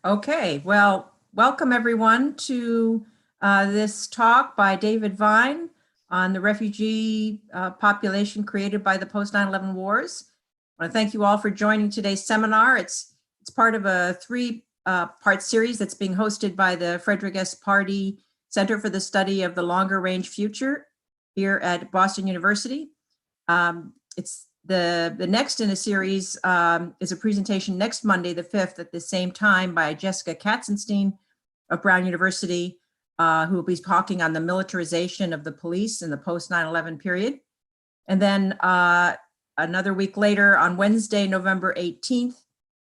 Okay, well, welcome everyone to this talk by David Vine on the refugee population created by the post-9/11 wars. I want to thank you all for joining today's seminar. It's part of a three-part series that's being hosted by the Frederick S. Pardee Center for the Study of the Longer Range Future here at Boston University. It's the next in a series is a presentation next Monday, the 5th, at the same time by Jessica Katzenstein of Brown University, who will be talking on the militarization of the police in the post-9/11 period. And then another week later, on Wednesday, November 18th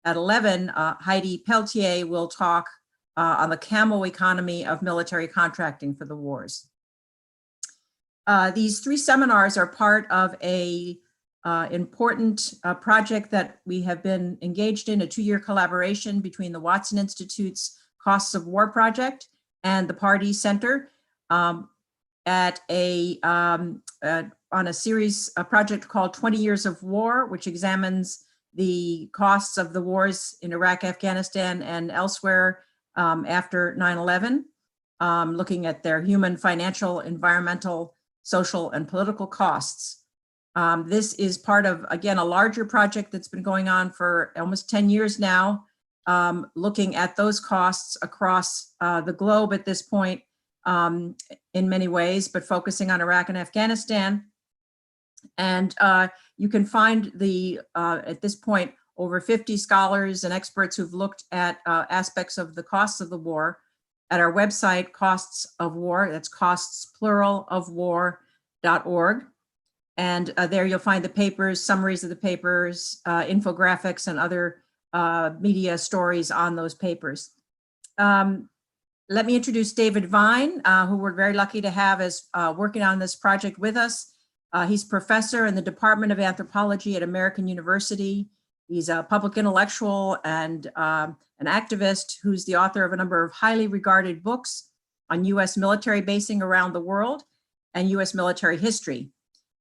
at 11, Heidi Peltier will talk on the camel economy of military contracting for the wars. These three seminars are part of a important project that we have been engaged in, a 2-year collaboration between the Watson Institute's Costs of War Project and the Pardee Center on a series, a project called 20 Years of War, which examines the costs of the wars in Iraq, Afghanistan, and elsewhere after 9/11, looking at their human, financial, environmental, social, and political costs. This is part of, again, a larger project that's been going on for almost 10 years now, looking at those costs across the globe at this point in many ways, but focusing on Iraq and Afghanistan. And you can find at this point, over 50 scholars and experts who've looked at aspects of the costs of the war at our website, Costs of War, that's costs plural of war.org. And there you'll find the papers, summaries of the papers, infographics, and other media stories on those papers. Let me introduce David Vine, who we're very lucky to have as working on this project with us. He's professor in the Department of Anthropology at American University. He's a public intellectual and an activist who's the author of a number of highly regarded books on US military basing around the world and US military history.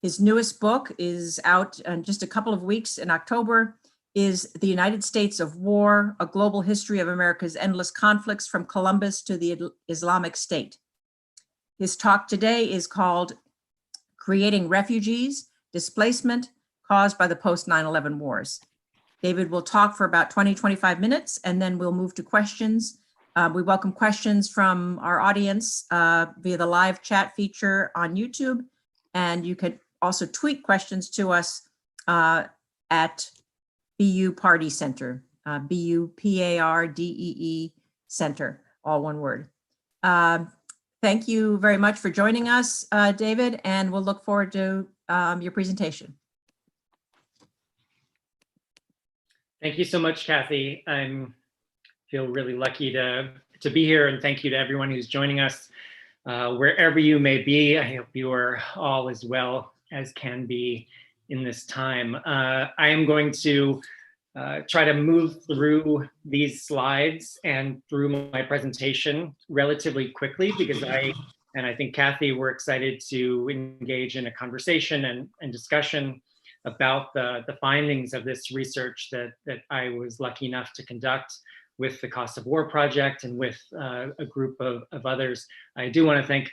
His newest book is out in just a couple of weeks in October, is The United States of War, A Global History of America's Endless Conflicts from Columbus to the Islamic State. His talk today is called Creating Refugees, Displacement Caused by the Post-9/11 Wars. David will talk for about 20-25 minutes, and then we'll move to questions. We welcome questions from our audience via the live chat feature on YouTube, and you could also tweet questions to us at BU Pardee Center, BUPARDEE Center, all one word. Thank you very much for joining us, David, and we'll look forward to your presentation. Thank you so much, Kathy. I feel really lucky to be here, and thank you to everyone who's joining us. Wherever you may be, I hope you are all as well as can be in this time. I am going to try to move through these slides and through my presentation relatively quickly because I think Kathy, we're excited to engage in a conversation and discussion about the findings of this research that I was lucky enough to conduct with the Cost of War Project and with a group of others. I do want to thank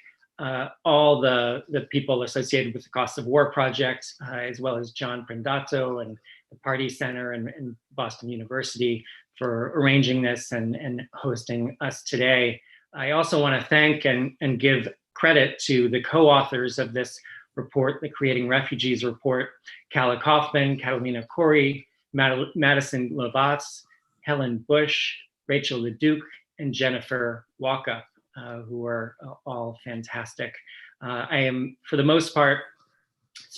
all the people associated with the Cost of War Project, as well as John Prendato and the Pardee Center and Boston University for arranging this and hosting us today. I also want to thank and give credit to the co-authors of this report, the Creating Refugees report, Calla Kaufman, Catalina Corey, Madison Lovatz, Helen Bush, Rachel Leduc, and Jennifer Waka, who are all fantastic. I am, for the most part,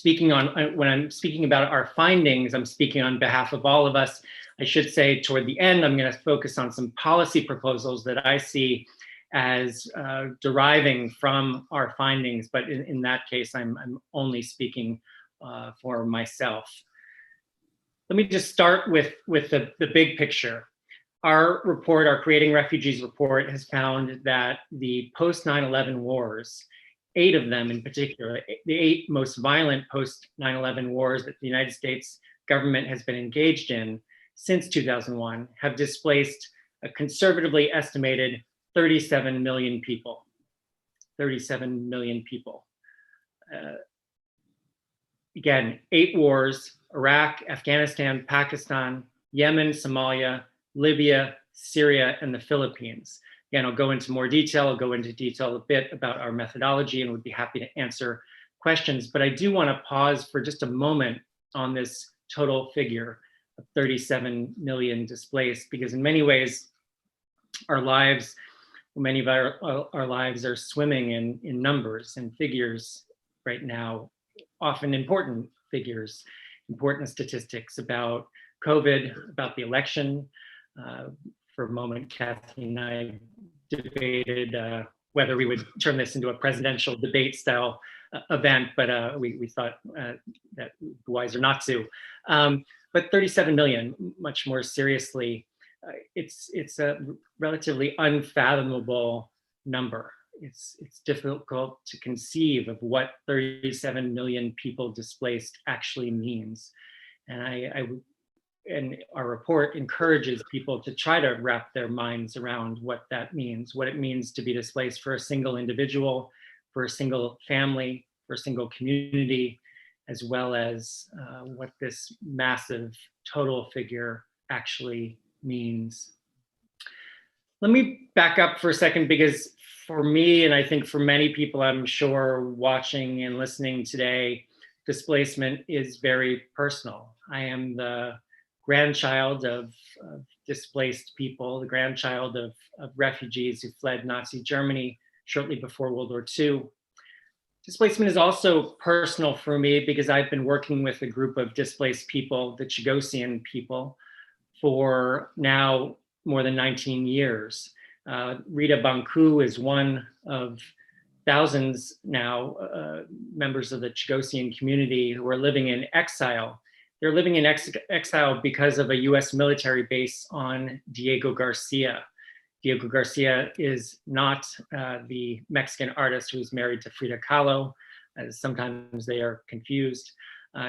when I'm speaking about our findings, I'm speaking on behalf of all of us. I should say toward the end, I'm going to focus on some policy proposals that I see as deriving from our findings, but in that case, I'm only speaking for myself. Let me just start with the big picture. Our report, our Creating Refugees report, has found that the post-9/11 wars, 8 of them in particular, the 8 most violent post-9/11 wars that the United States government has been engaged in since 2001, have displaced a conservatively estimated 37 million people. 37 million people. Again, 8 wars: Iraq, Afghanistan, Pakistan, Yemen, Somalia, Libya, Syria, and the Philippines. Again, I'll go into more detail. I'll go into detail a bit about our methodology and would be happy to answer questions. But I do want to pause for just a moment on this total figure of 37 million displaced, because in many ways, our lives, many of our lives are swimming in numbers and figures right now, often important figures, important statistics about COVID, about the election. For a moment, Kathy and I debated whether we would turn this into a presidential debate style event, but we thought that wiser not to. But 37 million, much more seriously, it's a relatively unfathomable number. It's difficult to conceive of what 37 million people displaced actually means. And our report encourages people to try to wrap their minds around what that means, what it means to be displaced for a single individual, for a single family, for a single community, as well as what this massive total figure actually means. Let me back up for a second, because for me, and I think for many people I'm sure watching and listening today, displacement is very personal. I am the grandchild of displaced people, the grandchild of refugees who fled Nazi Germany shortly before World War II. Displacement is also personal for me because I've been working with a group of displaced people, the Chagosian people, for now more than 19 years. Rita Banku is one of thousands now members of the Chagosian community who are living in exile. They're living in exile because of a US military base on Diego Garcia. Diego Garcia is not the Mexican artist who's married to Frida Kahlo, as sometimes they are confused.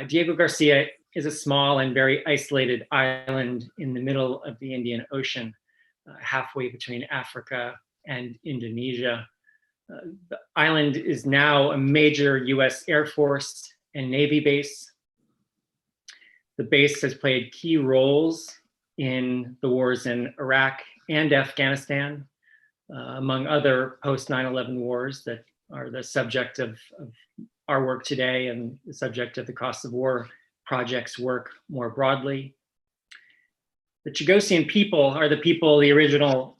Diego Garcia is a small and very isolated island in the middle of the Indian Ocean, halfway between Africa and Indonesia. The island is now a major US Air Force and Navy base. The base has played key roles in the wars in Iraq and Afghanistan, among other post-9/11 wars that are the subject of our work today and the subject of the Cost of War Project's work more broadly. The Chagosian people are the original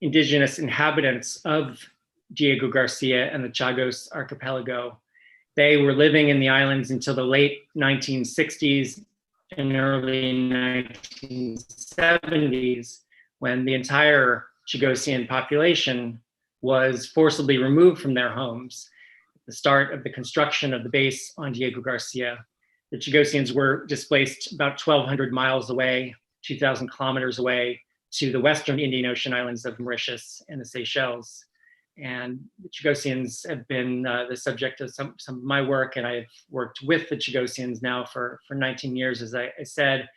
indigenous inhabitants of Diego Garcia and the Chagos archipelago. They were living in the islands until the late 1960s and early 1970s, when the entire Chagosian population was forcibly removed from their homes. At the start of the construction of the base on Diego Garcia, the Chagosians were displaced about 1,200 miles away, 2,000 kilometers away, to the western Indian Ocean islands of Mauritius and the Seychelles. And the Chagosians have been the subject of some of my work, and I've worked with the Chagosians now for 19 years, as I said.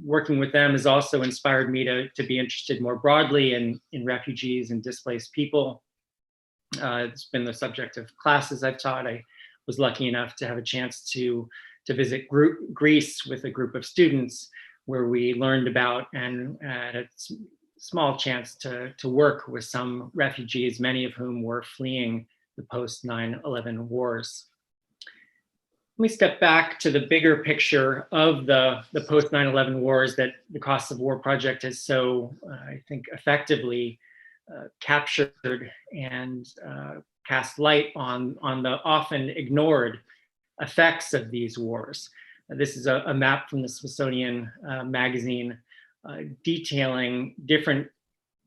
Working with them has also inspired me to be interested more broadly in refugees and displaced people. It's been the subject of classes I've taught. I was lucky enough to have a chance to visit Greece with a group of students, where we learned about and had a small chance to work with some refugees, many of whom were fleeing the post-9/11 wars. Let me step back to the bigger picture of the post-9/11 wars that the Cost of War Project has so, I think, effectively captured and cast light on the often ignored effects of these wars. This is a map from the Smithsonian magazine detailing different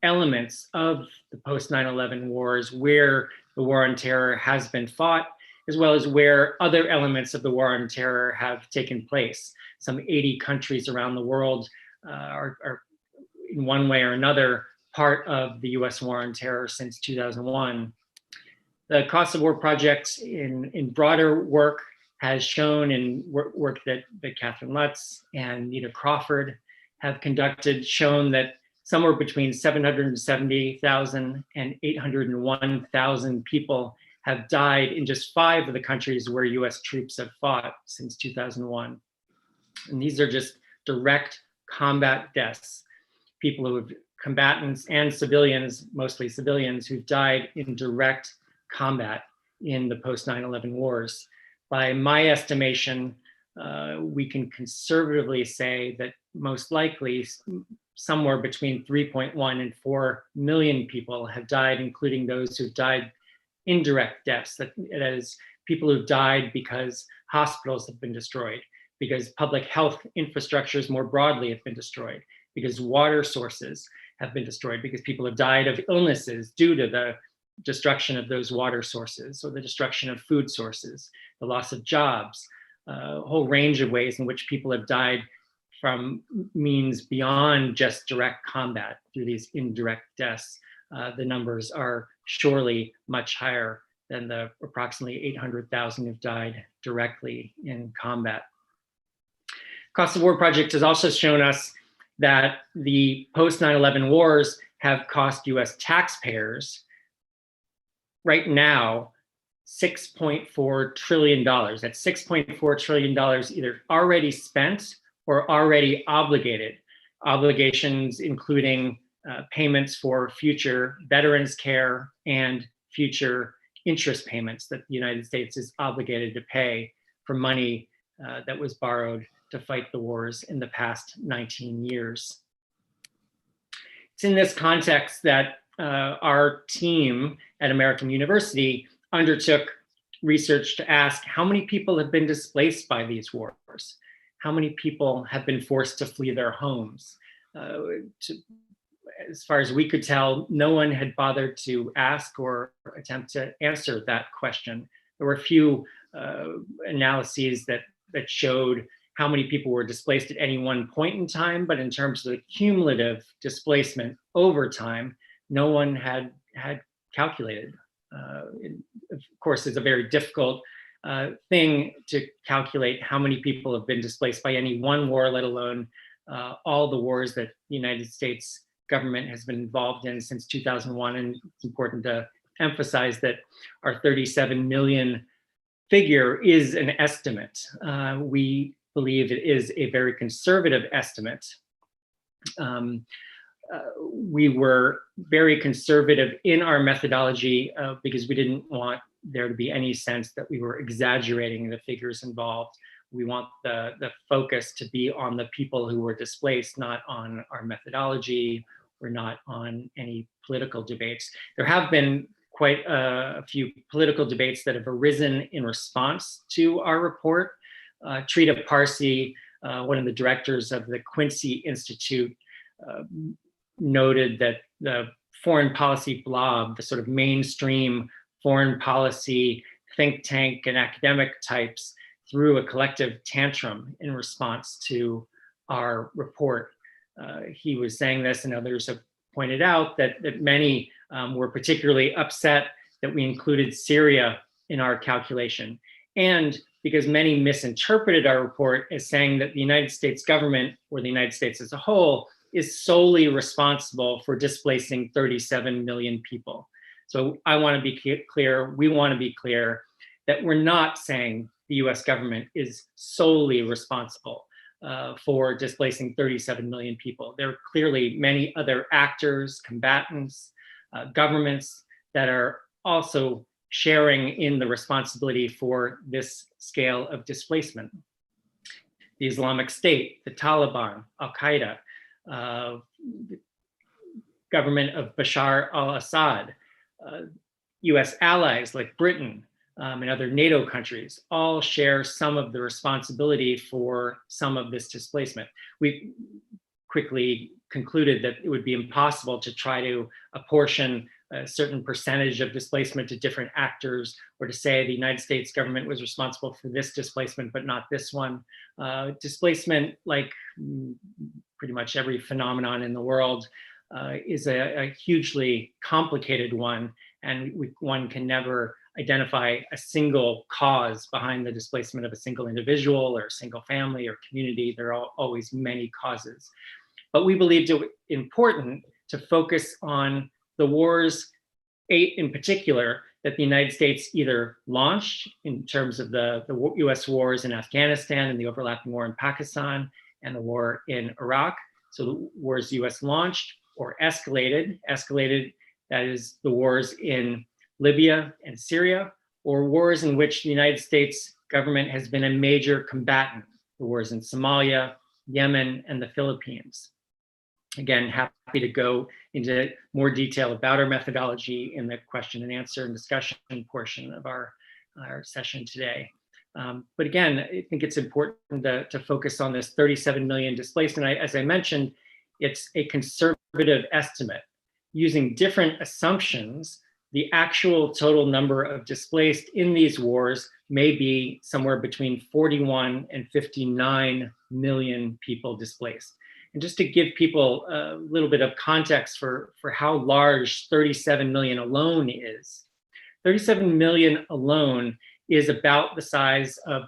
elements of the post-9/11 wars, where the war on terror has been fought, as well as where other elements of the war on terror have taken place. Some 80 countries around the world are in one way or another part of the US war on terror since 2001. The Cost of War Project in broader work has shown, in work that Catherine Lutz and Nita Crawford have conducted, shown that somewhere between 770,000 and 801,000 people have died in just 5 of the countries where US troops have fought since 2001. And these are just direct combat deaths, people who have combatants and civilians, mostly civilians, who've died in direct combat in the post-9/11 wars. By my estimation, we can conservatively say that most likely somewhere between 3.1 and 4 million people have died, including those who've died indirect deaths. That is, people who've died because hospitals have been destroyed, because public health infrastructures more broadly have been destroyed, because water sources have been destroyed, because people have died of illnesses due to the destruction of those water sources, or the destruction of food sources, the loss of jobs, a whole range of ways in which people have died from means beyond just direct combat through these indirect deaths. The numbers are surely much higher than the approximately 800,000 who've died directly in combat. Cost of War Project has also shown us that the post-9/11 wars have cost US taxpayers right now $6.4 trillion. That's $6.4 trillion either already spent or already obligated. Obligations including payments for future veterans care and future interest payments that the United States is obligated to pay for money that was borrowed to fight the wars in the past 19 years. It's in this context that our team at American University undertook research to ask how many people have been displaced by these wars? How many people have been forced to flee their homes? As far as we could tell, no one had bothered to ask or attempt to answer that question. There were a few analyses that showed how many people were displaced at any one point in time, but in terms of the cumulative displacement over time, no one had calculated. Of course, it's a very difficult thing to calculate how many people have been displaced by any one war, let alone all the wars that the United States government has been involved in since 2001. And it's important to emphasize that our 37 million figure is an estimate. We believe it is a very conservative estimate. We were very conservative in our methodology because we didn't want there to be any sense that we were exaggerating the figures involved. We want the focus to be on the people who were displaced, not on our methodology or not on any political debates. There have been quite a few political debates that have arisen in response to our report. Trita Parsi, one of the directors of the Quincy Institute, noted that the foreign policy blob, the sort of mainstream foreign policy think tank and academic types, threw a collective tantrum in response to our report. He was saying this, and others have pointed out that many were particularly upset that we included Syria in our calculation. And because many misinterpreted our report as saying that the United States government, or the United States as a whole, is solely responsible for displacing 37 million people. So I want to be clear, we want to be clear that we're not saying the US government is solely responsible for displacing 37 million people. There are clearly many other actors, combatants, governments that are also sharing in the responsibility for this scale of displacement. The Islamic State, the Taliban, Al-Qaeda, the government of Bashar al-Assad, US allies like Britain and other NATO countries all share some of the responsibility for some of this displacement. We quickly concluded that it would be impossible to try to apportion a certain percentage of displacement to different actors, or to say the United States government was responsible for this displacement, but not this one. Displacement, like pretty much every phenomenon in the world, is a hugely complicated one, and one can never identify a single cause behind the displacement of a single individual or a single family or community. There are always many causes. But we believed it important to focus on the wars, 8 in particular, that the United States either launched in terms of the US wars in Afghanistan and the overlapping war in Pakistan and the war in Iraq. So the wars the US launched or escalated, that is the wars in Libya and Syria, or wars in which the United States government has been a major combatant, the wars in Somalia, Yemen, and the Philippines. Again, happy to go into more detail about our methodology in the question and answer and discussion portion of our session today. But again, I think it's important to focus on this 37 million displaced. And as I mentioned, it's a conservative estimate. Using different assumptions, the actual total number of displaced in these wars may be somewhere between 41 and 59 million people displaced. And just to give people a little bit of context for how large 37 million alone is, 37 million alone is about the size of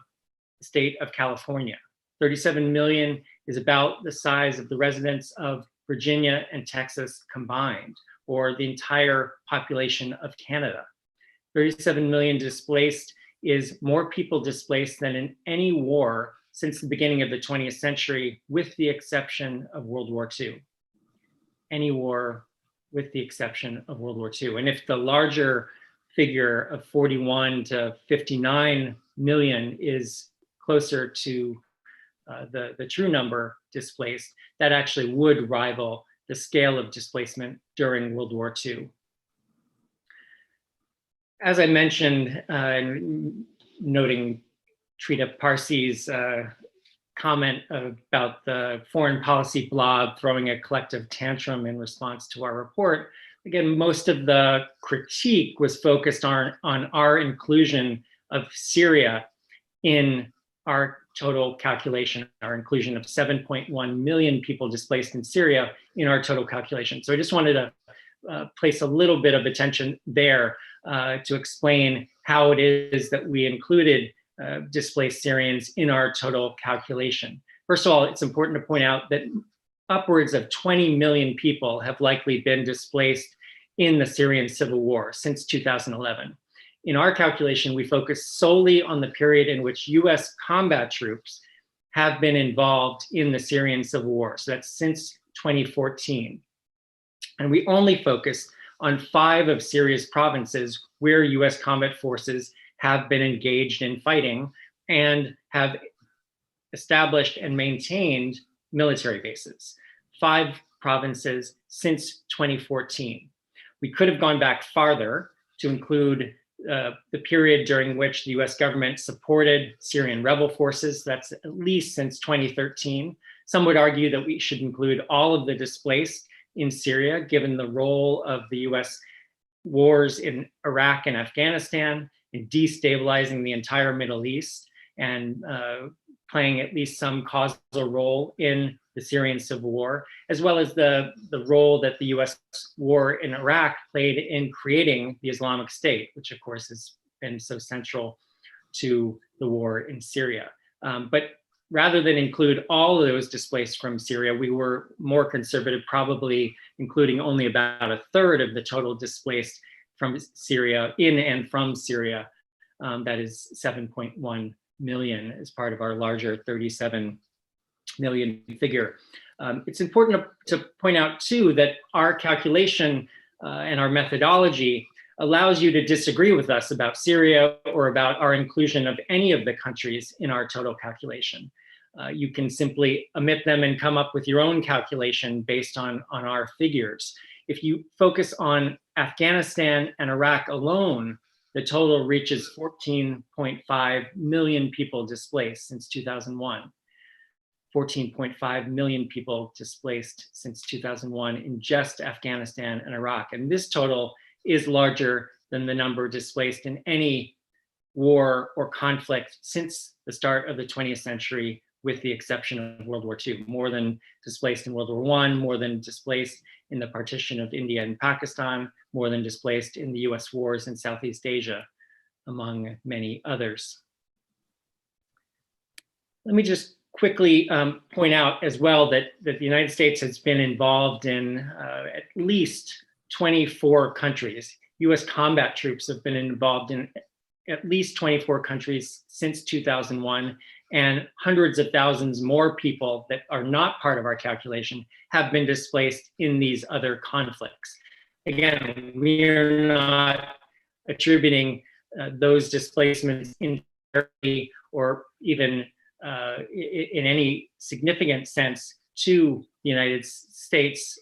the state of California. 37 million is about the size of the residents of Virginia and Texas combined, or the entire population of Canada. 37 million displaced is more people displaced than in any war since the beginning of the 20th century, with the exception of World War II. Any war with the exception of World War II. And if the larger figure of 41 to 59 million is closer to the true number displaced, that actually would rival the scale of displacement during World War II. As I mentioned, noting Trita Parsi's comment about the foreign policy blob throwing a collective tantrum in response to our report, again, most of the critique was focused on our inclusion of Syria in our total calculation, our inclusion of 7.1 million people displaced in Syria in our total calculation. So I just wanted to place a little bit of attention there to explain how it is that we included displaced Syrians in our total calculation. First of all, it's important to point out that upwards of 20 million people have likely been displaced in the Syrian civil war since 2011. In our calculation, we focus solely on the period in which US combat troops have been involved in the Syrian civil war. So that's since 2014. And we only focus on 5 of Syria's provinces where US combat forces have been engaged in fighting and have established and maintained military bases. 5 provinces since 2014. We could have gone back farther to include the period during which the US government supported Syrian rebel forces. That's at least since 2013. Some would argue that we should include all of the displaced in Syria, given the role of the US wars in Iraq and Afghanistan in destabilizing the entire Middle East and playing at least some causal role in the Syrian civil war, as well as the role that the US war in Iraq played in creating the Islamic State, which of course has been so central to the war in Syria. But rather than include all of those displaced from Syria, we were more conservative, probably including only about a third of the total displaced from Syria, in and from Syria. That is 7.1 million as part of our larger 37 million figure. It's important to point out too that our calculation and our methodology allows you to disagree with us about Syria or about our inclusion of any of the countries in our total calculation. You can simply omit them and come up with your own calculation based on our figures. If you focus on Afghanistan and Iraq alone, the total reaches 14.5 million people displaced since 2001. 14.5 million people displaced since 2001 in just Afghanistan and Iraq. And this total is larger than the number displaced in any war or conflict since the start of the 20th century, with the exception of World War II. More than displaced in World War I, more than displaced in the partition of India and Pakistan, more than displaced in the US wars in Southeast Asia, among many others. Let me just quickly point out as well that the United States has been involved in at least 24 countries. US combat troops have been involved in at least 24 countries since 2001, and hundreds of thousands more people that are not part of our calculation have been displaced in these other conflicts. Again, we are not attributing those displacements entirely or even in any significant sense to the United States.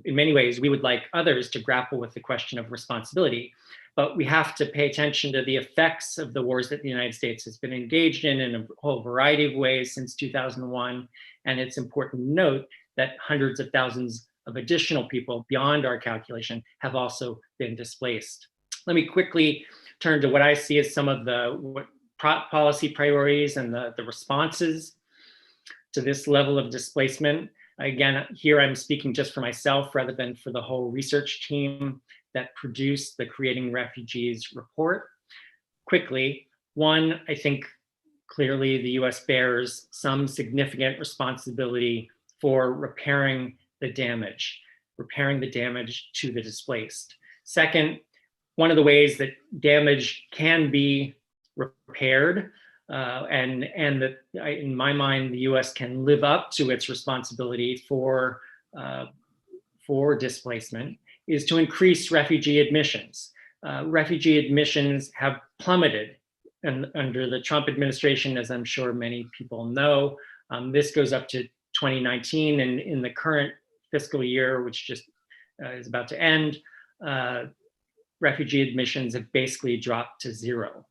In many ways, we would like others to grapple with the question of responsibility, but we have to pay attention to the effects of the wars that the United States has been engaged in a whole variety of ways since 2001. And it's important to note that hundreds of thousands of additional people beyond our calculation have also been displaced. Let me quickly turn to what I see as some of the policy priorities and the responses to this level of displacement. Again, here I'm speaking just for myself rather than for the whole research team that produced the Creating Refugees report. Quickly, one, I think clearly the US bears some significant responsibility for repairing the damage to the displaced. Second, one of the ways that damage can be repaired and that in my mind, the US can live up to its responsibility for displacement is to increase refugee admissions. Refugee admissions have plummeted under the Trump administration, as I'm sure many people know. This goes up to 2019, and in the current fiscal year, which just is about to end, refugee admissions have basically dropped to zero.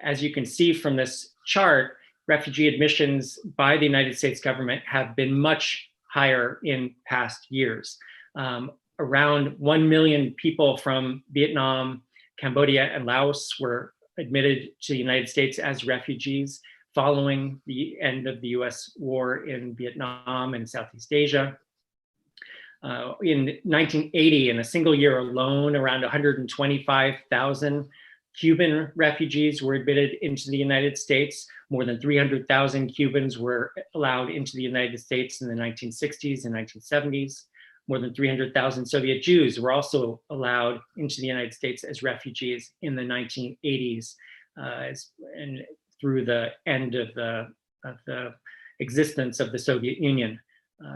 As you can see from this chart, refugee admissions by the United States government have been much higher in past years. Around 1 million people from Vietnam, Cambodia, and Laos were admitted to the United States as refugees following the end of the US war in Vietnam and Southeast Asia. In 1980, in a single year alone, around 125,000 Cuban refugees were admitted into the United States. More than 300,000 Cubans were allowed into the United States in the 1960s and 1970s. More than 300,000 Soviet Jews were also allowed into the United States as refugees in the 1980s and through the end of the existence of the Soviet Union.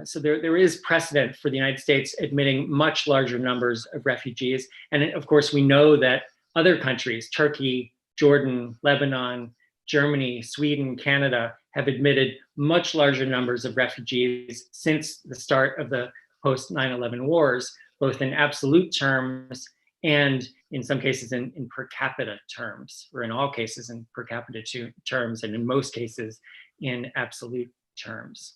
So there is precedent for the United States admitting much larger numbers of refugees. And of course, we know that other countries, Turkey, Jordan, Lebanon, Germany, Sweden, Canada, have admitted much larger numbers of refugees since the start of the post-9/11 wars, both in absolute terms and in some cases in per capita terms, or in all cases in per capita terms, and in most cases in absolute terms.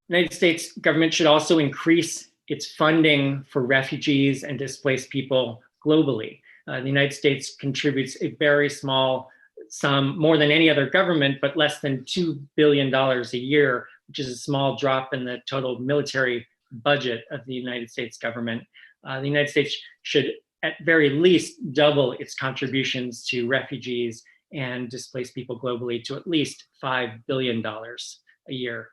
The United States government should also increase its funding for refugees and displaced people globally. The United States contributes a very small sum, more than any other government, but less than $2 billion a year, which is a small drop in the total military budget of the United States government. The United States should at very least double its contributions to refugees and displaced people globally to at least $5 billion a year.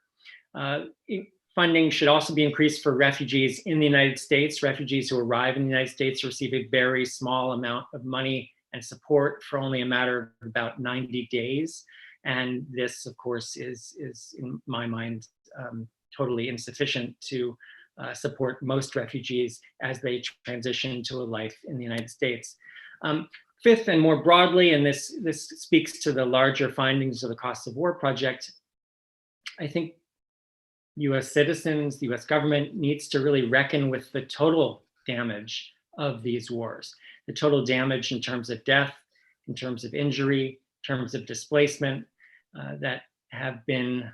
Funding should also be increased for refugees in the United States. Refugees who arrive in the United States receive a very small amount of money and support for only a matter of about 90 days. And this, of course, is in my mind, totally insufficient to support most refugees as they transition to a life in the United States. Fifth, and more broadly, and this speaks to the larger findings of the Cost of War project, I think US citizens, the US government needs to really reckon with the total damage of these wars, the total damage in terms of death, in terms of injury, in terms of displacement that have been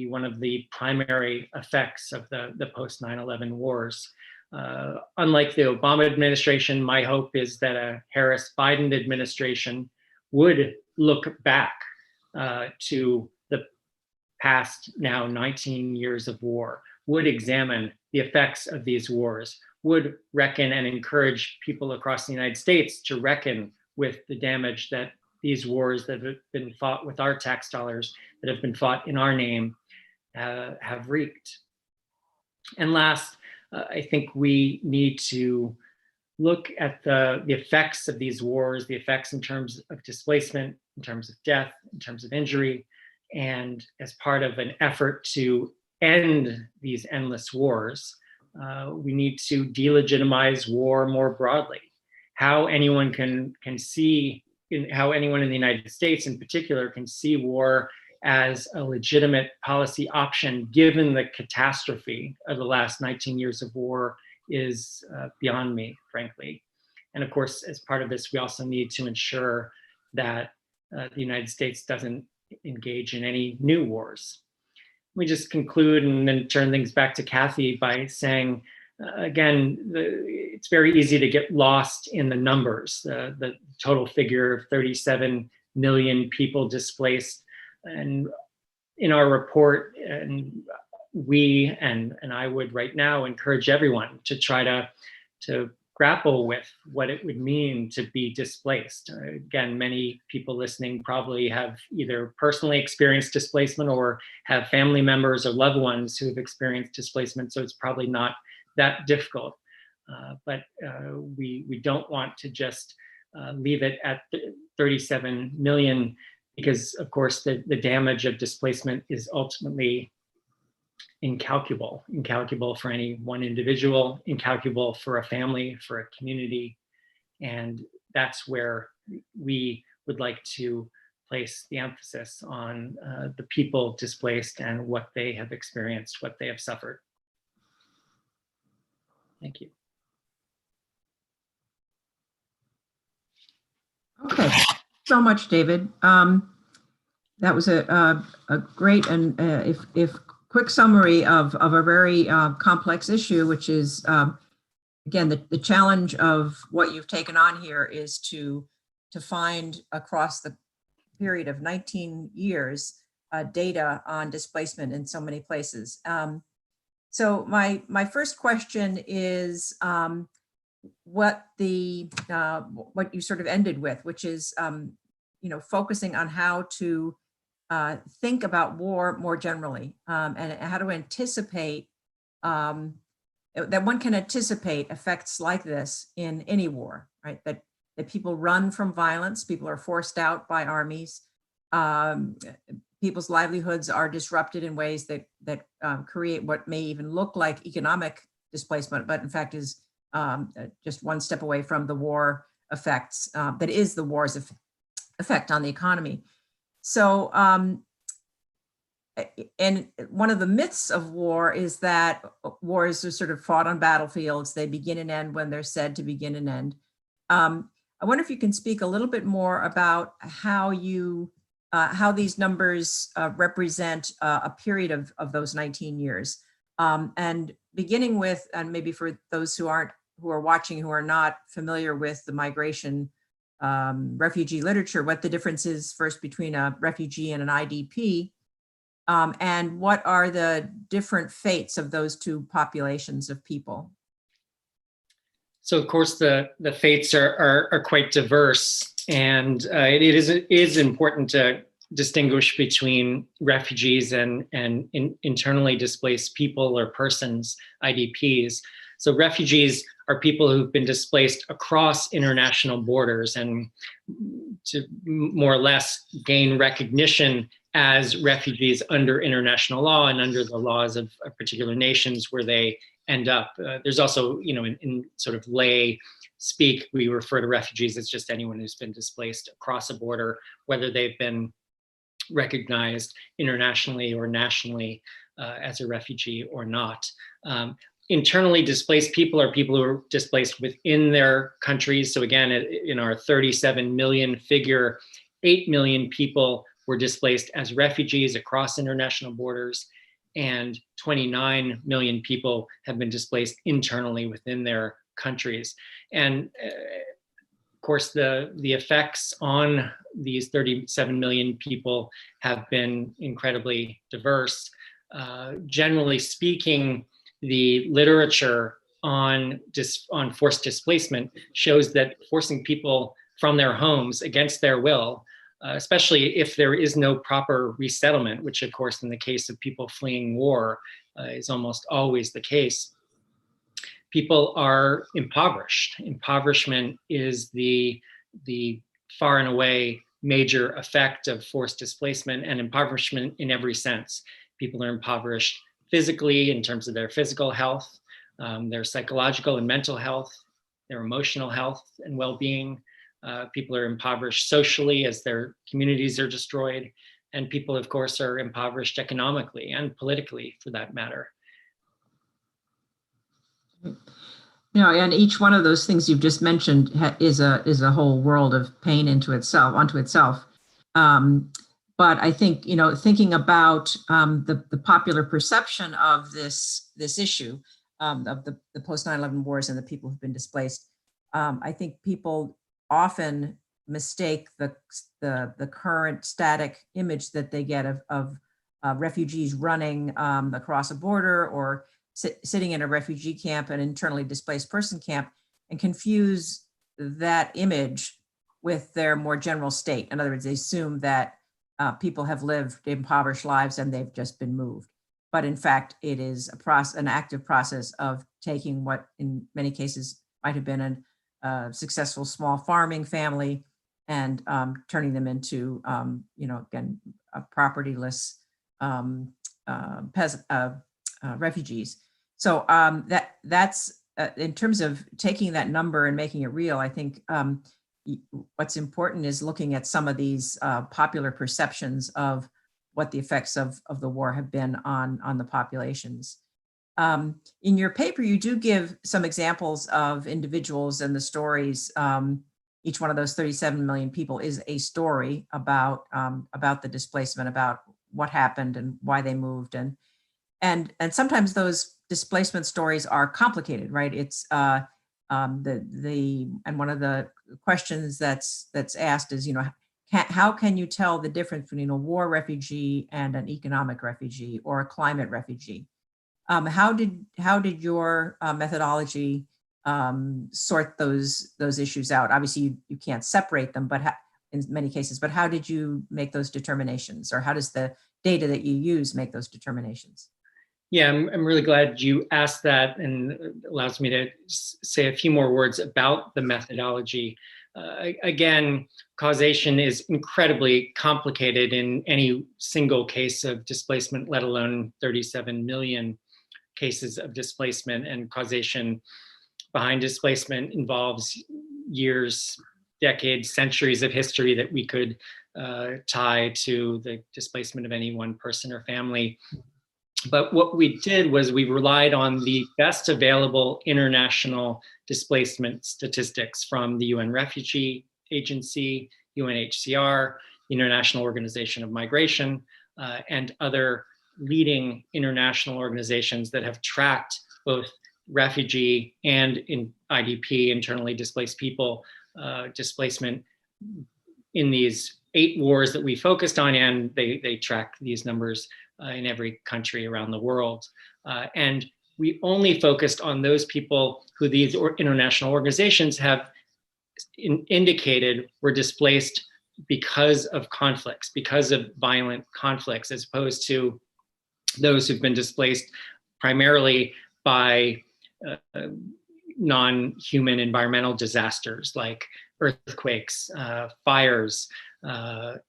one of the primary effects of the post-9/11 wars. Unlike the Obama administration, my hope is that a Harris-Biden administration would look back to the past now 19 years of war, would examine the effects of these wars, would reckon and encourage people across the United States to reckon with the damage that these wars that have been fought with our tax dollars, that have been fought in our name have wreaked. And last, I think we need to look at the effects of these wars, the effects in terms of displacement, in terms of death, in terms of injury, and as part of an effort to end these endless wars, we need to delegitimize war more broadly. How anyone can see, how anyone in the United States in particular can see war as a legitimate policy option, given the catastrophe of the last 19 years of war, is beyond me, frankly. And of course, as part of this, we also need to ensure that the United States doesn't engage in any new wars. Let me just conclude and then turn things back to Kathy by saying, again, it's very easy to get lost in the numbers, the total figure of 37 million people displaced. And in our report, and we and I would right now encourage everyone to try to grapple with what it would mean to be displaced. Again, many people listening probably have either personally experienced displacement or have family members or loved ones who have experienced displacement, so it's probably not that difficult. But we don't want to just leave it at 37 million, because of course the damage of displacement is ultimately incalculable for any one individual, incalculable for a family, for a community. And that's where we would like to place the emphasis on the people displaced and what they have experienced, what they have suffered. Thank you. Okay, so much, David. That was a great and if quick summary of a very complex issue, which is, again, the challenge of what you've taken on here is to find across the period of 19 years data on displacement in so many places. So my first question is what you sort of ended with, which is focusing on how to think about war more generally, and how to anticipate that one can anticipate effects like this in any war, right? That people run from violence, people are forced out by armies, people's livelihoods are disrupted in ways that create what may even look like economic displacement, but in fact is just one step away from the war effects, that is the war's effect on the economy. So, and one of the myths of war is that wars are sort of fought on battlefields. They begin and end when they're said to begin and end. I wonder if you can speak a little bit more about how these numbers represent a period of those 19 years. And beginning with, and maybe for those who are watching who are not familiar with the migration refugee literature, what the difference is first between a refugee and an IDP, and what are the different fates of those two populations of people? So of course the fates are quite diverse, and it is important to distinguish between refugees and internally displaced people or persons, IDPs. So refugees are people who've been displaced across international borders and to more or less gain recognition as refugees under international law and under the laws of particular nations where they end up. There's also, in sort of lay speak, we refer to refugees as just anyone who's been displaced across a border, whether they've been recognized internationally or nationally as a refugee or not. Internally displaced people are people who are displaced within their countries. So again, in our 37 million figure, 8 million people were displaced as refugees across international borders, and 29 million people have been displaced internally within their countries. And of course, the effects on these 37 million people have been incredibly diverse. Generally speaking, the literature on forced displacement shows that forcing people from their homes against their will especially if there is no proper resettlement, which of course in the case of people fleeing war is almost always the case. People are impoverished. Impoverishment is the far and away major effect of forced displacement, and impoverishment in every sense. People are impoverished physically in terms of their physical health, their psychological and mental health, their emotional health and well-being. People are impoverished socially as their communities are destroyed. And people, of course, are impoverished economically and politically, for that matter. And each one of those things you've just mentioned is a whole world of pain onto itself. But I think, thinking about the popular perception of this issue of the post 9/11 wars and the people who've been displaced, I think people often mistake the current static image that they get of refugees running across a border or sitting in a refugee camp, an internally displaced person camp, and confuse that image with their more general state. In other words, they assume that people have lived impoverished lives and they've just been moved. But in fact, it is an active process of taking what in many cases might have been a successful small farming family and turning them into, again, propertyless refugees. So that's in terms of taking that number and making it real. I think what's important is looking at some of these popular perceptions of what the effects of the war have been on the populations. In your paper, you do give some examples of individuals and the stories. Each one of those 37 million people is a story about the displacement, about what happened and why they moved, and sometimes those displacement stories are complicated, right? It's and one of the questions that's asked is, how can you tell the difference between a war refugee and an economic refugee or a climate refugee? How did your methodology sort those issues out? Obviously, you can't separate them, but in many cases. But how did you make those determinations, or how does the data that you use make those determinations? Yeah, I'm really glad you asked that, and it allows me to say a few more words about the methodology. Again, causation is incredibly complicated in any single case of displacement, let alone 37 million cases of displacement, and causation behind displacement involves years, decades, centuries of history that we could tie to the displacement of any one person or family. But what we did was we relied on the best available international displacement statistics from the UN Refugee Agency, UNHCR, International Organization of Migration, and other leading international organizations that have tracked both refugee and IDP, internally displaced people, displacement in these 8 wars that we focused on, and they track these numbers in every country around the world. And we only focused on those people who these international organizations have indicated were displaced because of conflicts, because of violent conflicts, as opposed to those who've been displaced primarily by non-human environmental disasters like earthquakes, fires,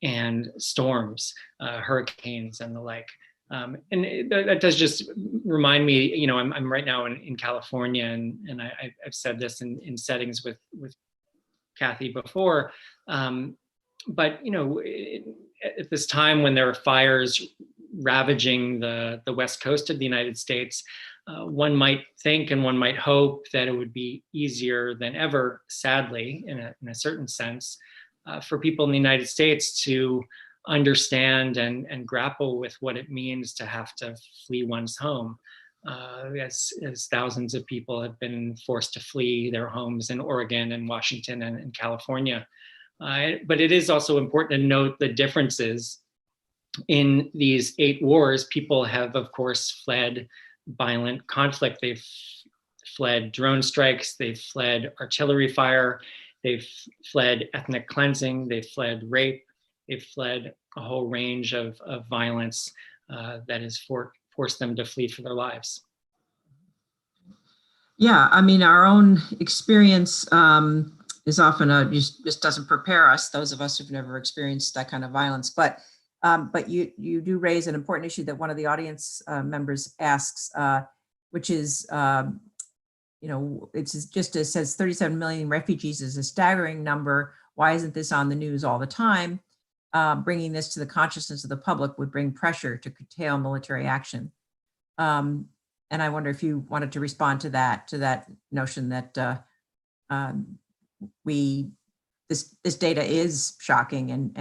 and storms, hurricanes, and the like. And that does just remind me, I'm right now in California, and I've said this in settings with Kathy before. But at this time when there are fires ravaging the west coast of the United States, one might think and one might hope that it would be easier than ever, sadly, in a certain sense, for people in the United States to understand and grapple with what it means to have to flee one's home, as thousands of people have been forced to flee their homes in Oregon and Washington and in California. But it is also important to note the differences in these 8 wars. People have, of course, fled violent conflict. They've fled drone strikes, they've fled artillery fire, they've fled ethnic cleansing, they've fled rape, they've fled a whole range of violence that has forced them to flee for their lives. Yeah, I mean, our own experience is often just doesn't prepare us, those of us who've never experienced that kind of violence. But you do raise an important issue that one of the audience members asks, which is, it's just, it says 37 million refugees is a staggering number. Why isn't this on the news all the time? Bringing this to the consciousness of the public would bring pressure to curtail military action. And I wonder if you wanted to respond to that notion that this data is shocking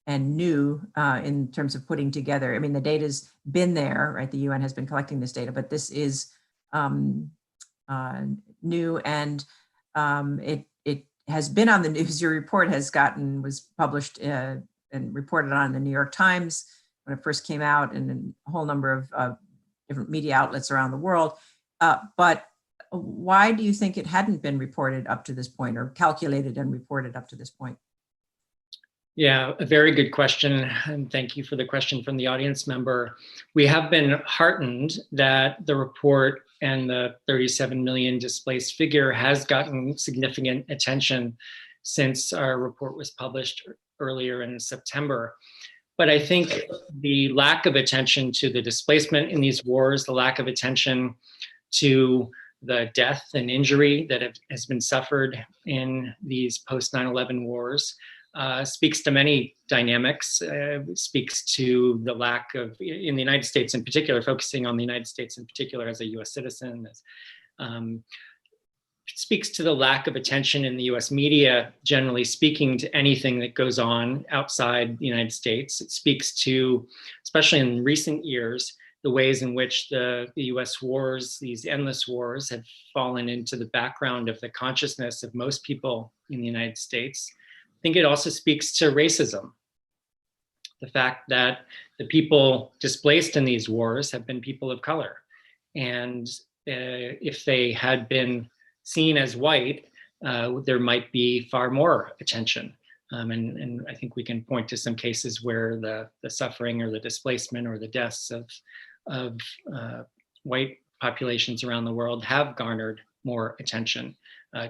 and new in terms of putting together. I mean, the data's been there, right? The UN has been collecting this data, but this is new, and it has been on the news. Your report was published and reported on in the New York Times when it first came out, and a whole number of different media outlets around the world. But why do you think it hadn't been reported up to this point, or calculated and reported up to this point? Yeah, a very good question. And thank you for the question from the audience member. We have been heartened that the report and the 37 million displaced figure has gotten significant attention since our report was published earlier in September. But I think the lack of attention to the displacement in these wars, the lack of attention to the death and injury that has been suffered in these post 9/11 wars speaks to many dynamics, speaks to the lack of, in the United States in particular, focusing on the United States in particular as a US citizen, speaks to the lack of attention in the US media, generally speaking, to anything that goes on outside the United States. It speaks to, especially in recent years, the ways in which the US wars, these endless wars, have fallen into the background of the consciousness of most people in the United States. I think it also speaks to racism. The fact that the people displaced in these wars have been people of color. And if they had been seen as white, there might be far more attention. And I think we can point to some cases where the suffering or the displacement or the deaths of white populations around the world have garnered more attention.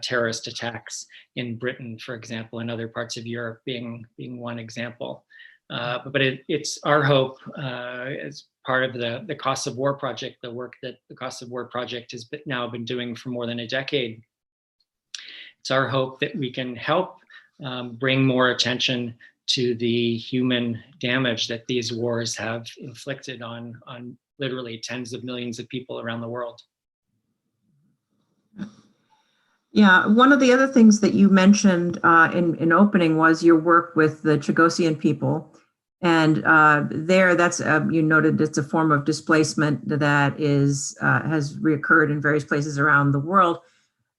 Terrorist attacks in Britain, for example, and other parts of Europe being one example. But it's our hope, as part of the Costs of War project, the work that the Costs of War project has now been doing for more than a decade. It's our hope that we can help bring more attention to the human damage that these wars have inflicted on literally tens of millions of people around the world. Yeah, one of the other things that you mentioned in opening was your work with the Chagosian people. And that's you noted it's a form of displacement that has reoccurred in various places around the world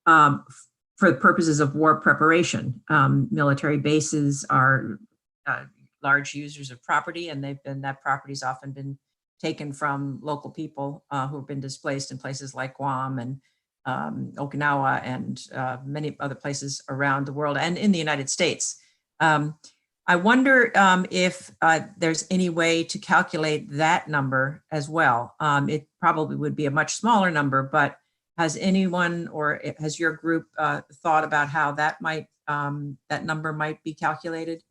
for the purposes of war preparation. Military bases are large users of property, and that property's often been taken from local people who have been displaced in places like Guam and Okinawa and many other places around the world and in the United States. I wonder if there's any way to calculate that number as well. It probably would be a much smaller number, but has anyone or has your group thought about how that number might be calculated?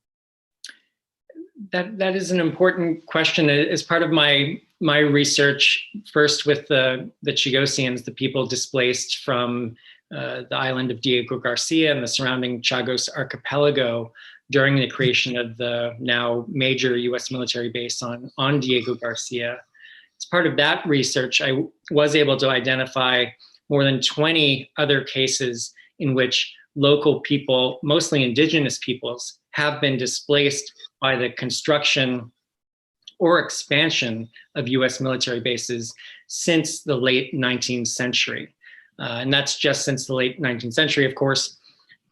That is an important question. As part of my research, first with the Chagosians, the people displaced from the island of Diego Garcia and the surrounding Chagos archipelago during the creation of the now major US military base on Diego Garcia. As part of that research, I was able to identify more than 20 other cases in which local people, mostly indigenous peoples, have been displaced by the construction or expansion of US military bases since the late 19th century. And that's just since the late 19th century. Of course,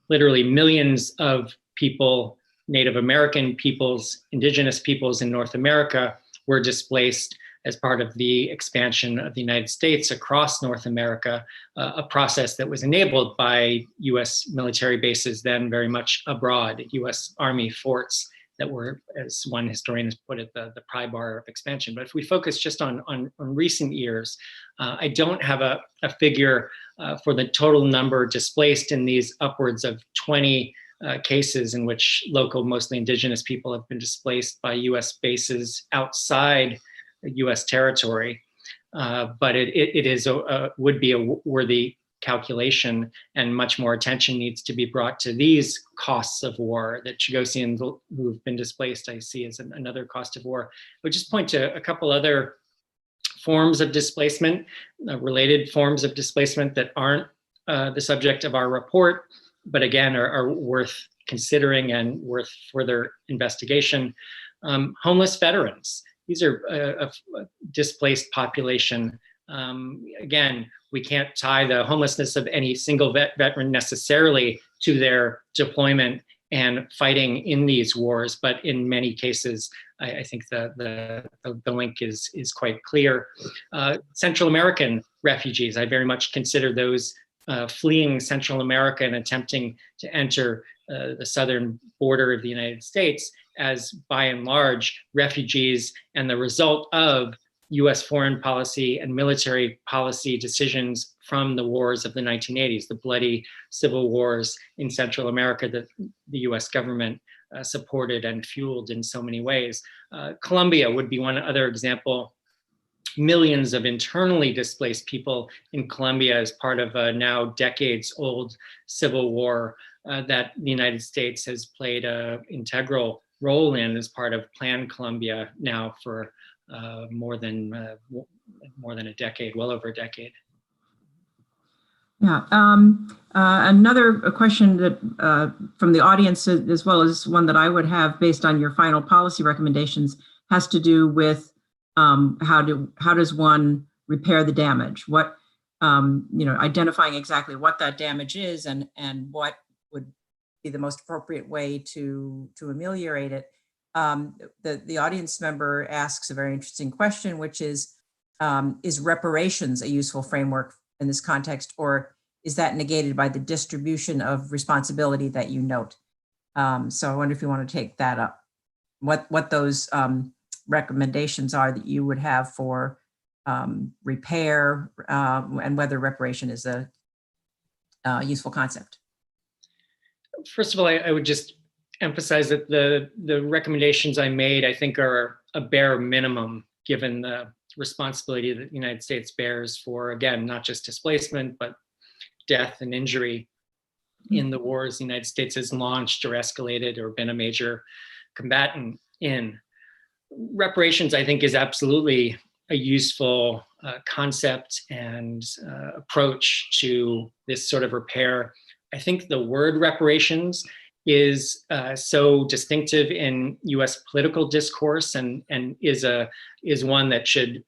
literally millions of people, Native American peoples, indigenous peoples in North America were displaced as part of the expansion of the United States across North America, a process that was enabled by US military bases then very much abroad, US Army forts that were, as one historian has put it, the pry bar of expansion. But if we focus just on recent years, I don't have a figure for the total number displaced in these upwards of 20 cases in which local, mostly indigenous people have been displaced by US bases outside US territory. But it is would be a worthy calculation, and much more attention needs to be brought to these costs of war that Chagosians who've been displaced, I see as another cost of war. I would just point to a couple other forms of displacement, related forms of displacement that aren't the subject of our report, but again are worth considering and worth further investigation. Homeless veterans. These are a displaced population. Again, we can't tie the homelessness of any single veteran necessarily to their deployment and fighting in these wars, but in many cases, I think the link is quite clear. Central American refugees, I very much consider those fleeing Central America and attempting to enter the southern border of the United States as, by and large, refugees and the result of US foreign policy and military policy decisions from the wars of the 1980s, the bloody civil wars in Central America that the US government supported and fueled in so many ways. Colombia would be one other example. Millions of internally displaced people in Colombia as part of a now decades-old civil war that the United States has played an integral role in as part of Plan Colombia now for more than a decade, well over a decade. Yeah. Another question that from the audience, as well as one that I would have based on your final policy recommendations, has to do with how does one repair the damage? What identifying exactly what that damage is and what would be the most appropriate way to ameliorate it. The audience member asks a very interesting question, which is reparations a useful framework in this context, or is that negated by the distribution of responsibility that you note? So I wonder if you want to take that up, what those recommendations are that you would have for repair and whether reparation is a useful concept. First of all, I would just emphasize that the recommendations I made, I think, are a bare minimum, given the responsibility that the United States bears for, again, not just displacement, but death and injury in the wars the United States has launched or escalated or been a major combatant in. Reparations, I think, is absolutely a useful concept and approach to this sort of repair. I think the word reparations is so distinctive in US political discourse and is one that should,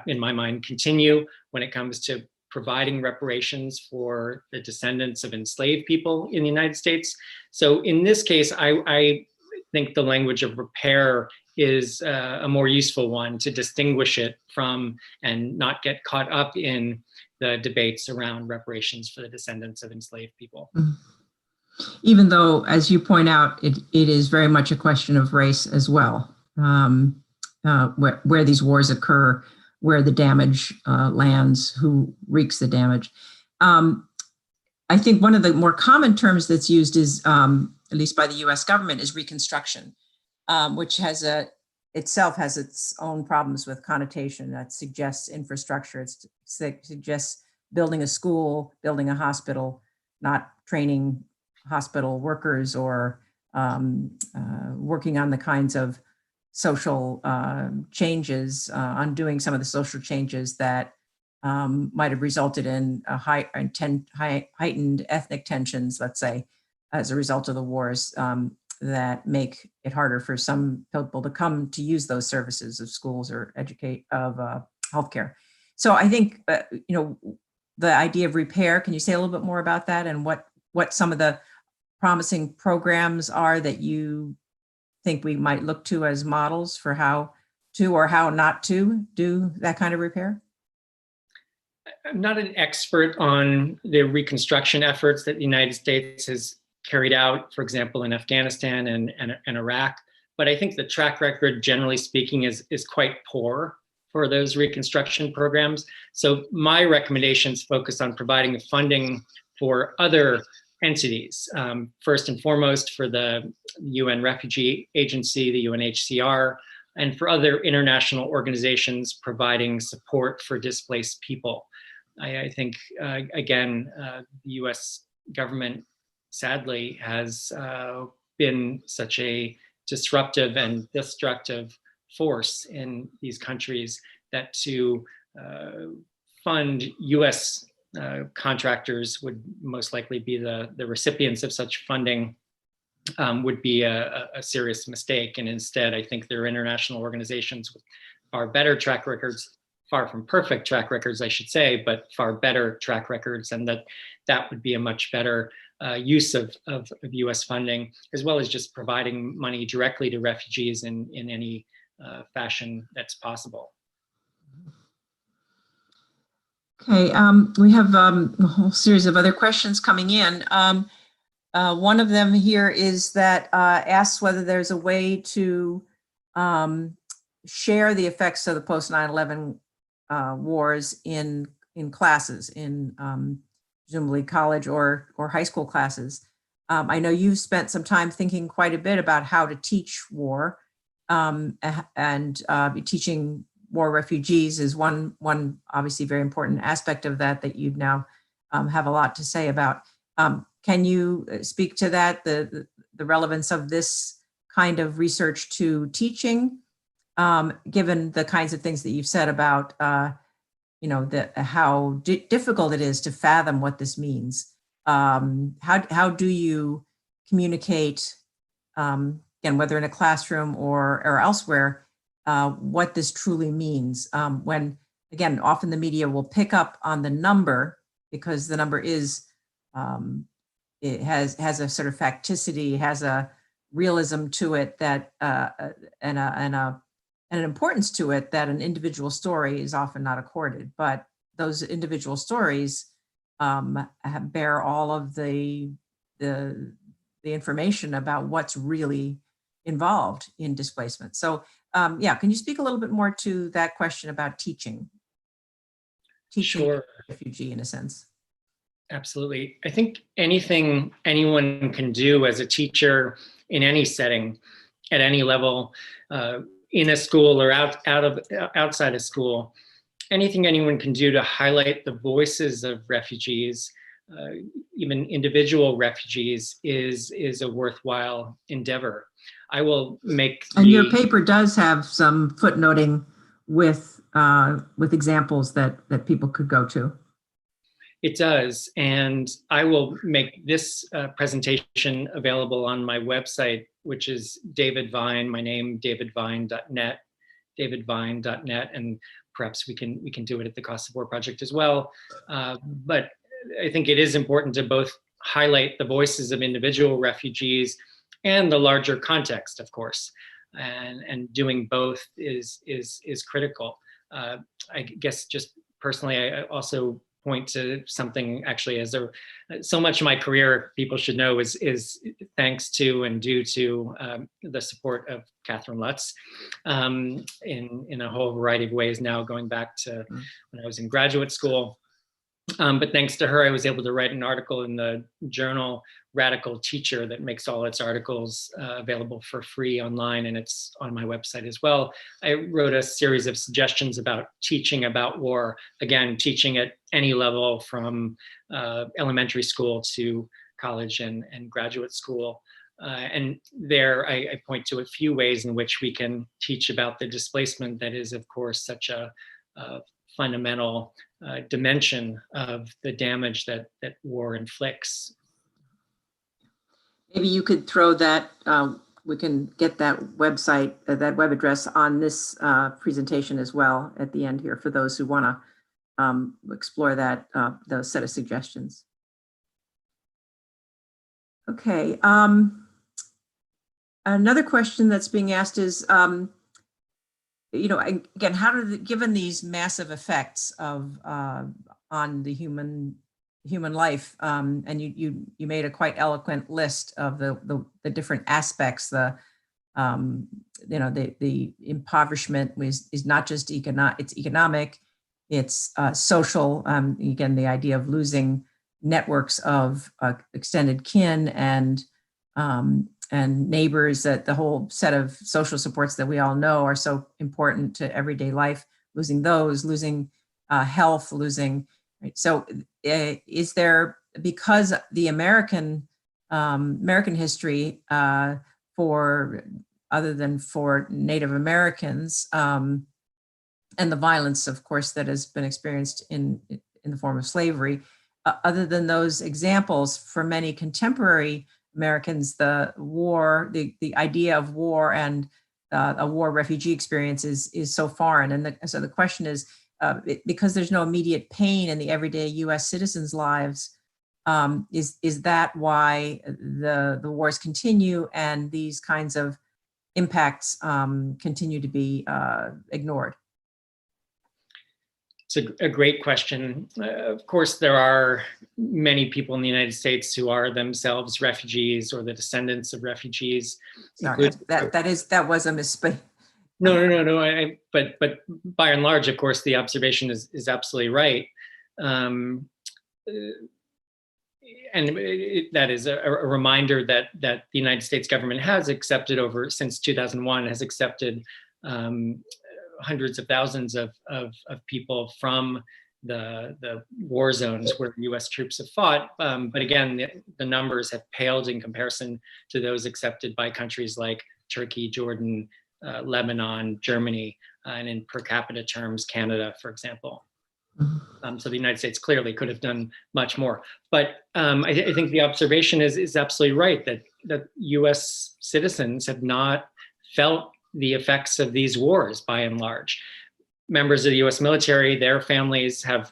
in my mind, continue when it comes to providing reparations for the descendants of enslaved people in the United States. So in this case, I think the language of repair is a more useful one to distinguish it from and not get caught up in the debates around reparations for the descendants of enslaved people. Even though, as you point out, it is very much a question of race as well, where these wars occur, where the damage lands, who wreaks the damage. I think one of the more common terms that's used is, at least by the US government, is reconstruction, which itself has its own problems with connotation. That suggests infrastructure, it suggests building a school, building a hospital, not training hospital workers or working on the kinds of social changes, undoing some of the social changes that might have resulted in heightened ethnic tensions, let's say, as a result of the wars that make it harder for some people to come to use those services of schools or healthcare. So I think, the idea of repair, can you say a little bit more about that and what some of the promising programs are that you think we might look to as models for how to or how not to do that kind of repair? I'm not an expert on the reconstruction efforts that the United States has carried out, for example, in Afghanistan and Iraq, but I think the track record, generally speaking, is quite poor for those reconstruction programs. So my recommendations focus on providing funding for other entities. First and foremost, for the UN Refugee Agency, the UNHCR, and for other international organizations providing support for displaced people. I think, again, the US government, sadly, has been such a disruptive and destructive force in these countries that to fund US contractors would most likely be the recipients of such funding would be a serious mistake. And instead, I think there are international organizations with far better track records, far from perfect track records, I should say, but far better track records, and that would be a much better use of US funding, as well as just providing money directly to refugees in any fashion that's possible. Okay, we have a whole series of other questions coming in. One of them here is that asks whether there's a way to share the effects of the post-9/11 wars in classes, in presumably college or high school classes. I know you've spent some time thinking quite a bit about how to teach war, and teaching war refugees is one obviously very important aspect of that you'd now have a lot to say about. Can you speak to that, the relevance of this kind of research to teaching, given the kinds of things that you've said about, how difficult it is to fathom what this means? How do you communicate, again, whether in a classroom or elsewhere, what this truly means? When, again, often the media will pick up on the number because the number is, it has a sort of facticity, has a realism to it that and an importance to it that an individual story is often not accorded. But those individual stories bear all of the information about what's really involved in displacement. So yeah, can you speak a little bit more to that question about teaching Sure. refugee in a sense? Absolutely. I think anything anyone can do as a teacher in any setting, at any level, in a school or outside of school, anything anyone can do to highlight the voices of refugees, even individual refugees, is a worthwhile endeavor. I will make. And your paper does have some footnoting with examples that people could go to. It does, and I will make this presentation available on my website, which is David Vine, my name, davidvine.net, davidvine.net, and perhaps we can do it at the Cost of War Project as well. But I think it is important to both highlight the voices of individual refugees and the larger context, of course, and doing both is critical. I guess just personally, I also point to something actually as so much of my career, people should know, is thanks to and due to the support of Catherine Lutz in a whole variety of ways now, going back to when I was in graduate school. But thanks to her, I was able to write an article in the journal Radical Teacher that makes all its articles available for free online, and it's on my website as well. I wrote a series of suggestions about teaching about war, again, teaching at any level from elementary school to college and graduate school. And there I point to a few ways in which we can teach about the displacement that is, of course, such a fundamental dimension of the damage that war inflicts. Maybe you could throw that, we can get that website, that web address on this presentation as well at the end here for those who want to explore that, those set of suggestions. Okay. Another question that's being asked is, again, how given these massive effects of on the human life, and you made a quite eloquent list of the different aspects, the the impoverishment is not just it's economic, it's social. Again, the idea of losing networks of extended kin and neighbors, that the whole set of social supports that we all know are so important to everyday life, losing those, losing health, losing, right? So is there, because the American history for, other than for Native Americans, and the violence, of course, that has been experienced in the form of slavery, other than those examples, for many contemporary Americans, the war, the idea of war and a war refugee experience is so foreign. And so the question is, because there's no immediate pain in the everyday US citizens' lives, is that why the wars continue and these kinds of impacts continue to be ignored? It's a great question. Of course, there are many people in the United States who are themselves refugees or the descendants of refugees. Sorry, that was a misspeak. No. But by and large, of course, the observation is absolutely right. And that is a reminder that the United States government has accepted since 2001, has accepted hundreds of thousands of people from the war zones where US troops have fought. But again, the numbers have paled in comparison to those accepted by countries like Turkey, Jordan, Lebanon, Germany, and in per capita terms, Canada, for example. So the United States clearly could have done much more. But I think the observation is absolutely right, that US citizens have not felt the effects of these wars by and large. Members of the US military, their families have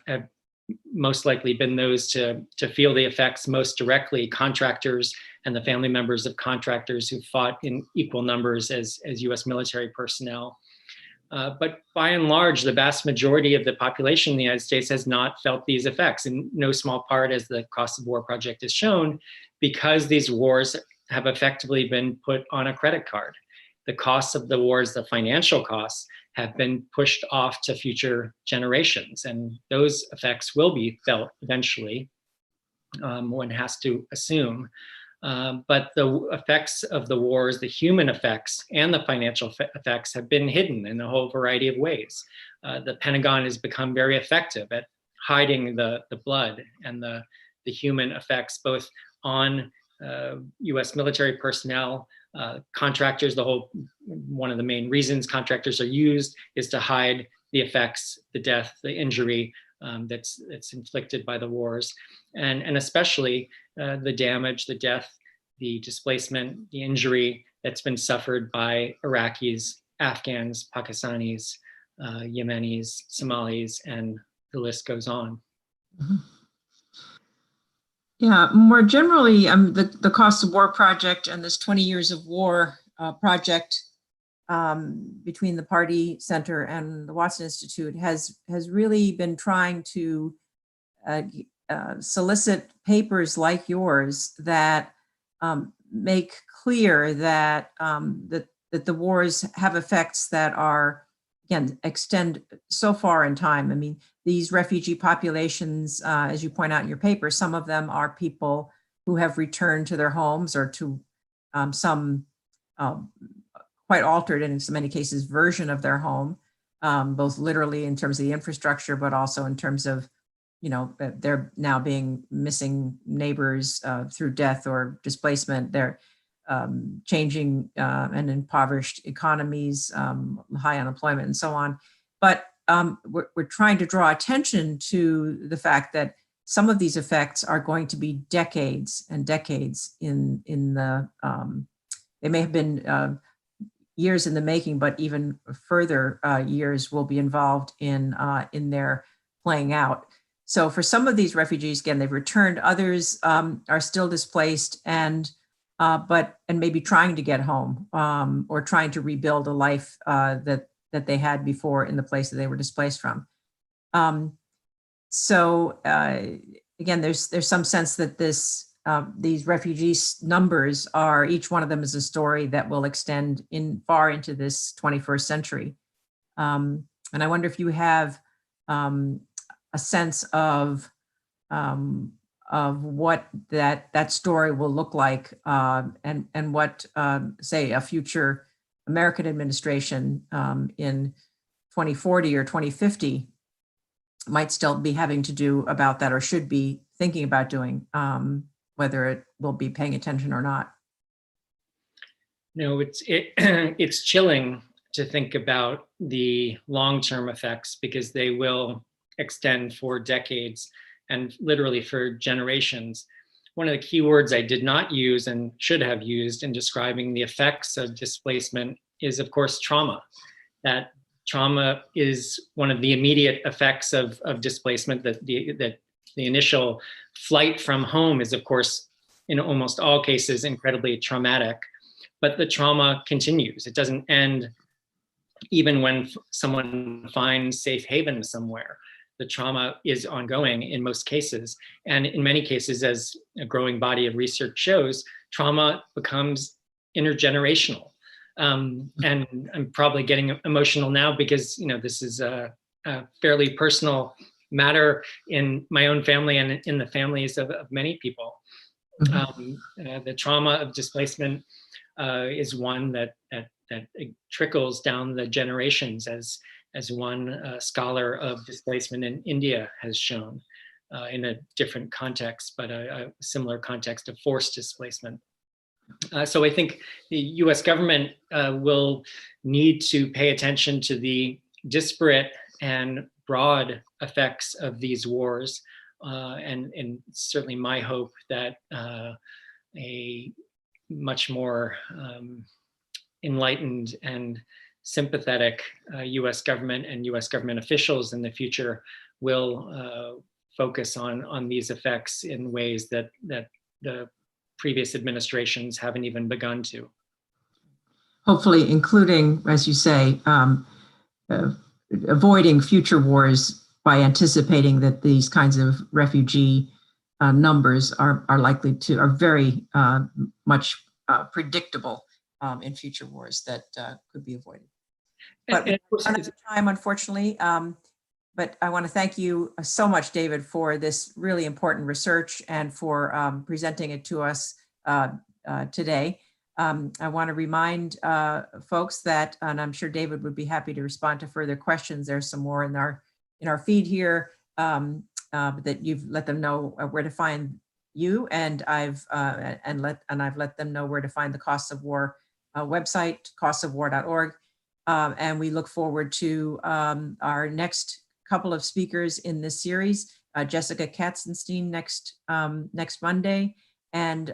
most likely been those to feel the effects most directly. Contractors and the family members of contractors who fought in equal numbers as US military personnel. But by and large, the vast majority of the population in the United States has not felt these effects, in no small part, as the Cost of War Project has shown, because these wars have effectively been put on a credit card. The costs of the wars, the financial costs, have been pushed off to future generations, and those effects will be felt eventually, one has to assume. But the effects of the wars, the human effects and the financial effects, have been hidden in a whole variety of ways. The Pentagon has become very effective at hiding the blood and the human effects, both on US military personnel, contractors. One of the main reasons contractors are used is to hide the effects, the death, the injury that's inflicted by the wars, and especially the damage, the death, the displacement, the injury that's been suffered by Iraqis, Afghans, Pakistanis, Yemenis, Somalis, and the list goes on. Mm-hmm. Yeah, more generally, the Cost of War Project and this 20 Years of War project between the Party Center and the Watson Institute has really been trying to solicit papers like yours that make clear that that the wars have effects that are, again, extend so far in time. I mean, these refugee populations, as you point out in your paper, some of them are people who have returned to their homes or to some quite altered, and in so many cases, version of their home, both literally in terms of the infrastructure, but also in terms of, they're now being missing neighbors through death or displacement. They're changing and impoverished economies, high unemployment, and so on. But we're trying to draw attention to the fact that some of these effects are going to be decades and decades in the. They may have been years in the making, but even further years will be involved in their playing out. So for some of these refugees, again, they've returned. Others are still displaced and maybe trying to get home or trying to rebuild a life that they had before in the place that they were displaced from. So again, there's some sense that this these refugee numbers are, each one of them is a story that will extend far into this 21st century. And I wonder if you have a sense of what that story will look like, and what, say, a future American administration in 2040 or 2050 might still be having to do about that, or should be thinking about doing, whether it will be paying attention or not. No, it's chilling to think about the long-term effects, because they will extend for decades and literally for generations. One of the key words I did not use and should have used in describing the effects of displacement is, of course, trauma. That trauma is one of the immediate effects of displacement. That the initial flight from home is, of course, in almost all cases, incredibly traumatic. But the trauma continues. It doesn't end even when someone finds safe haven somewhere. The trauma is ongoing in most cases. And in many cases, as a growing body of research shows, trauma becomes intergenerational. And I'm probably getting emotional now because, this is a fairly personal matter in my own family and in the families of many people. The trauma of displacement is one that trickles down the generations, as one scholar of displacement in India has shown, in a different context, but a similar context of forced displacement. So I think the US government will need to pay attention to the disparate and broad effects of these wars. And certainly my hope that a much more enlightened and sympathetic US government and US government officials in the future will focus on these effects in ways that the previous administrations haven't even begun to. Hopefully, including, as you say, avoiding future wars by anticipating that these kinds of refugee numbers are very much predictable in future wars that could be avoided. But we're out of time, unfortunately. But I want to thank you so much, David, for this really important research and for presenting it to us today. I want to remind folks that, and I'm sure David would be happy to respond to further questions. There's some more in our feed here, that you've let them know where to find you, and I've let them know where to find the Costs of War website, costsofwar.org. And we look forward to our next couple of speakers in this series, Jessica Katzenstein next Monday, and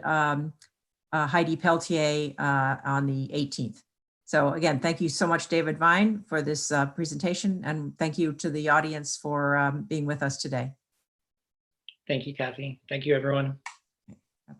Heidi Peltier on the 18th. So again, thank you so much, David Vine, for this presentation, and thank you to the audience for being with us today. Thank you, Kathy. Thank you, everyone.